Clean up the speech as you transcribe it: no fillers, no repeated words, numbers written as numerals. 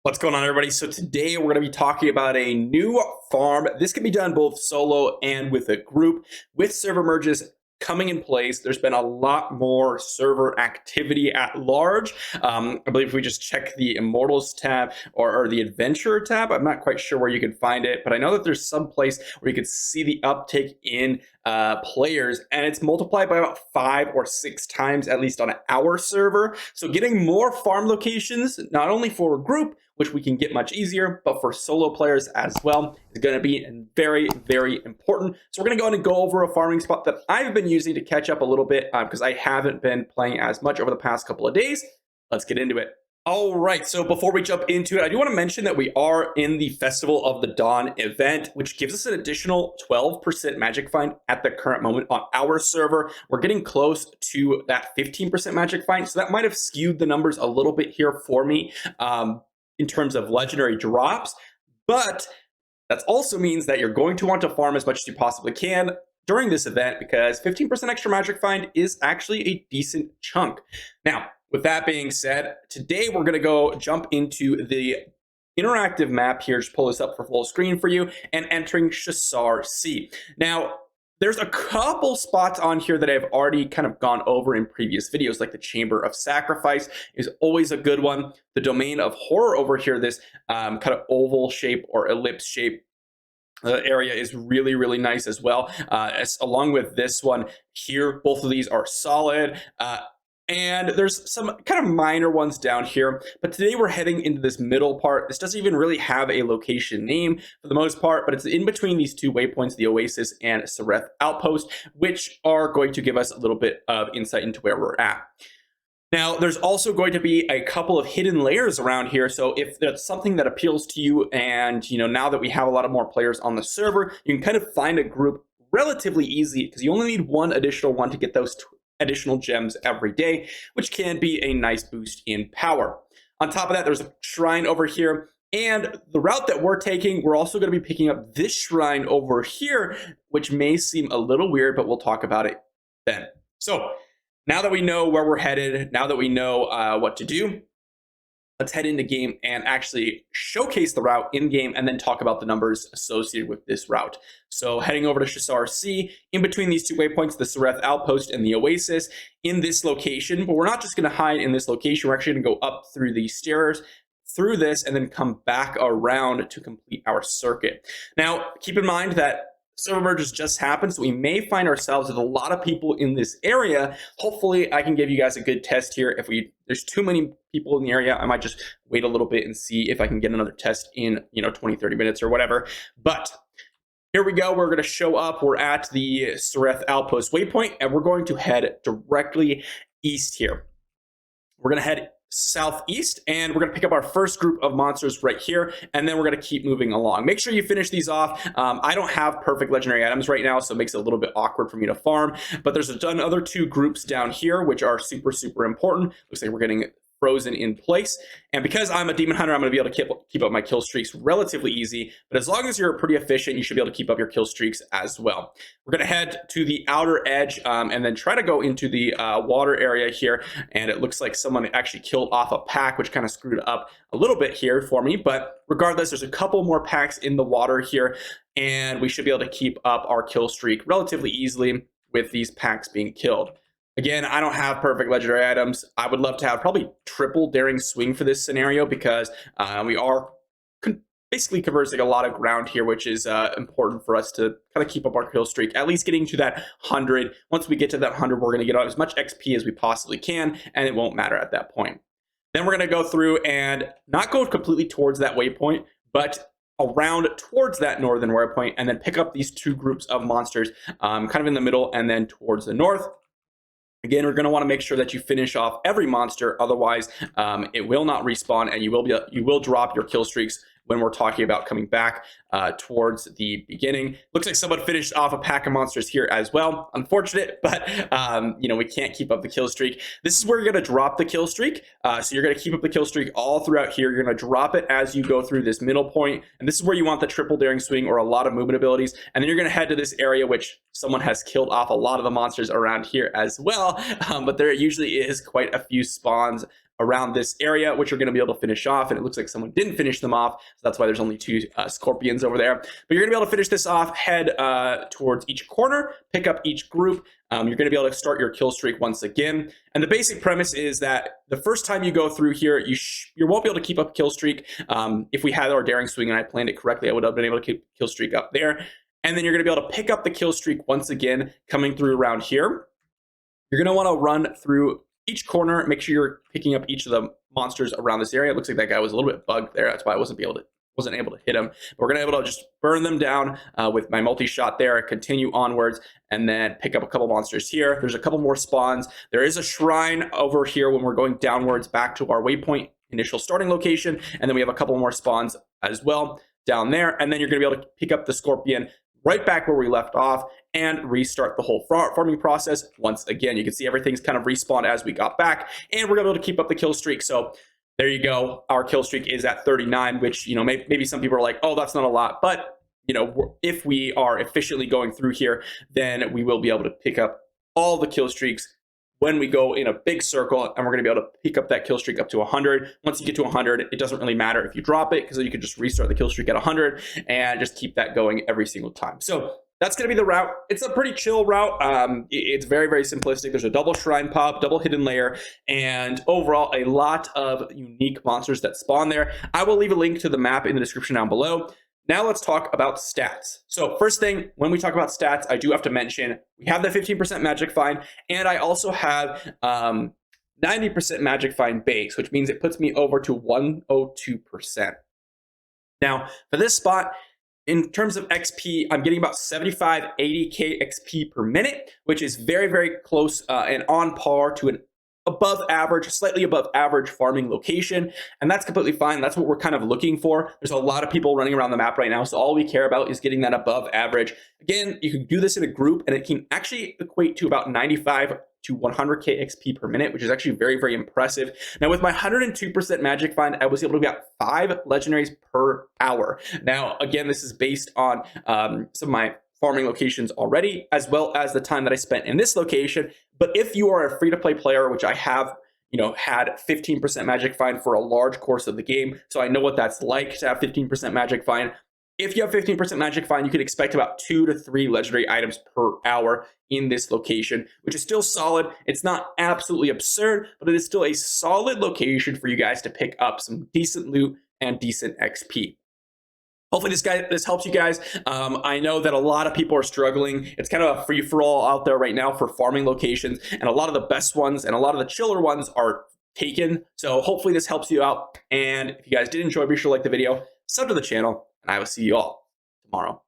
What's going on, everybody? So today we're going to be talking about a new farm. This can be done both solo and with a group. With server merges coming in place, there's been a lot more server activity at large. I believe if we just check the Immortals tab or the Adventurer tab, I'm not quite sure where you can find it, but I know that there's some place where you could see the uptake in players, and it's multiplied by about 5 or 6 times, at least on our server. So getting more farm locations, not only for a group, which we can get much easier, but for solo players as well, is going to be very, very important. So we're going to go ahead and go over a farming spot that I've been using to catch up a little bit because I haven't been playing as much over the past couple of days. Let's get into it. All right, so before we jump into it, I do want to mention that we are in the Festival of the Dawn event, which gives us an additional 12% magic find at the current moment on our server. We're getting close to that 15% magic find, so that might have skewed the numbers a little bit here for me in terms of legendary drops, but that also means that you're going to want to farm as much as you possibly can during this event because 15% extra magic find is actually a decent chunk. Now, with that being said, today we're going to go jump into the interactive map here. Just pull this up for full screen for you and entering Shasar Sea. Now, there's a couple spots on here that I've already kind of gone over in previous videos, like the Chamber of Sacrifice is always a good one. The Domain of Horror over here, this kind of oval shape or ellipse shape area is really, really nice as well. Along with this one here, both of these are solid. And there's some kind of minor ones down here, but today we're heading into this middle part. This doesn't even really have a location name for the most part, but it's in between these two waypoints, the Oasis and Sareth Outpost, which are going to give us a little bit of insight into where we're at. Now, there's also going to be a couple of hidden layers around here, so if that's something that appeals to you, and now that we have a lot of more players on the server, you can kind of find a group relatively easy because you only need one additional one to get those additional gems every day, which can be a nice boost in power. On top of that, there's a shrine over here, and the route that we're taking, we're also going to be picking up this shrine over here, which may seem a little weird, but we'll talk about it then. So now that we know where we're headed, now that we know what to do, let's head into game and actually showcase the route in game and then talk about the numbers associated with this route. So heading over to Shasar Sea, in between these two waypoints, the Sareth Outpost and the Oasis in this location, but we're not just going to hide in this location. We're actually going to go up through these stairs, through this, and then come back around to complete our circuit. Now, keep in mind that server merges just happened, so we may find ourselves with a lot of people in this area. Hopefully, I can give you guys a good test here. If there's too many people in the area, I might just wait a little bit and see if I can get another test in 20, 30 minutes or whatever. But here we go. We're going to show up. We're at the Sareth Outpost waypoint, and we're going to head directly east here. We're going to head southeast, and we're going to pick up our first group of monsters right here, and then we're going to keep moving along. Make sure you finish these off. I don't have perfect legendary items right now, so it makes it a little bit awkward for me to farm, but there's another two groups down here which are super, super important. Looks like we're getting frozen in place, and because I'm a demon hunter, I'm going to be able to keep up my kill streaks relatively easy, but as long as you're pretty efficient, you should be able to keep up your kill streaks as well. We're going to head to the outer edge and then try to go into the water area here, and it looks like someone actually killed off a pack, which kind of screwed up a little bit here for me, but regardless, there's a couple more packs in the water here, and we should be able to keep up our kill streak relatively easily with these packs being killed. Again, I don't have perfect legendary items. I would love to have probably triple daring swing for this scenario because we are basically conversing a lot of ground here, which is important for us to kind of keep up our kill streak, at least getting to that 100. Once we get to that 100, we're going to get as much XP as we possibly can, and it won't matter at that point. Then we're going to go through and not go completely towards that waypoint, but around towards that northern waypoint, and then pick up these two groups of monsters kind of in the middle and then towards the north. Again, we're going to want to make sure that you finish off every monster, otherwise it will not respawn, and you will drop your kill streaks when we're talking about coming back towards the beginning. Looks like someone finished off a pack of monsters here as well. Unfortunate, but we can't keep up the kill streak. This is where you're going to drop the kill streak. So you're going to keep up the kill streak all throughout here. You're going to drop it as you go through this middle point, and this is where you want the triple daring swing or a lot of movement abilities. And then you're going to head to this area, which someone has killed off a lot of the monsters around here as well. But there usually is quite a few spawns around this area, which you're going to be able to finish off. And it looks like someone didn't finish them off, so that's why there's only 2 scorpions over there. But you're going to be able to finish this off, head towards each corner, pick up each group. You're going to be able to start your kill streak once again. And the basic premise is that the first time you go through here, you won't be able to keep up kill streak. If we had our daring swing and I planned it correctly, I would have been able to keep kill streak up there. And then you're going to be able to pick up the kill streak once again, coming through around here. You're going to want to run through each corner, make sure you're picking up each of the monsters around this area. It looks like that guy was a little bit bugged there. That's why I wasn't able to hit him. But we're going to be able to just burn them down with my multi-shot there, continue onwards, and then pick up a couple monsters here. There's a couple more spawns. There is a shrine over here when we're going downwards back to our waypoint initial starting location. And then we have a couple more spawns as well down there. And then you're going to be able to pick up the scorpion right back where we left off and restart the whole farming process once again. You can see everything's kind of respawned as we got back, and we're able to keep up the kill streak. So there you go. Our kill streak is at 39, which, you know, maybe some people are like, oh, that's not a lot. But, you know, if we are efficiently going through here, then we will be able to pick up all the kill streaks when we go in a big circle, and we're going to be able to pick up that kill streak up to 100. Once you get to 100, it doesn't really matter if you drop it, because you can just restart the kill streak at 100 and just keep that going every single time. So that's going to be the route. It's a pretty chill route. It's very, very simplistic. There's a double shrine pop, double hidden layer, and overall a lot of unique monsters that spawn there. I will leave a link to the map in the description down below. Now let's talk about stats. So first thing, when we talk about stats, I do have to mention we have the 15% magic find, and I also have 90% magic find base, which means it puts me over to 102%. Now for this spot, in terms of XP, I'm getting about 75, 80k XP per minute, which is very, very close and on par to an above average, slightly above average farming location. And that's completely fine. That's what we're kind of looking for. There's a lot of people running around the map right now, so all we care about is getting that above average. Again, you can do this in a group, and it can actually equate to about 95 to 100k XP per minute, which is actually very, very impressive. Now with my 102% magic find, I was able to get 5 legendaries per hour. Now, again, this is based on some of my farming locations already, as well as the time that I spent in this location. But if you are a free-to-play player, which I have, you know, had 15% magic find for a large course of the game, so I know what that's like to have 15% magic find. If you have 15% magic find, you can expect about 2 to 3 legendary items per hour in this location, which is still solid. It's not absolutely absurd, but it is still a solid location for you guys to pick up some decent loot and decent XP. Hopefully this helps you guys. I know that a lot of people are struggling. It's kind of a free-for-all out there right now for farming locations, and a lot of the best ones and a lot of the chiller ones are taken. So hopefully this helps you out. And if you guys did enjoy, be sure to like the video, sub to the channel, and I will see you all tomorrow.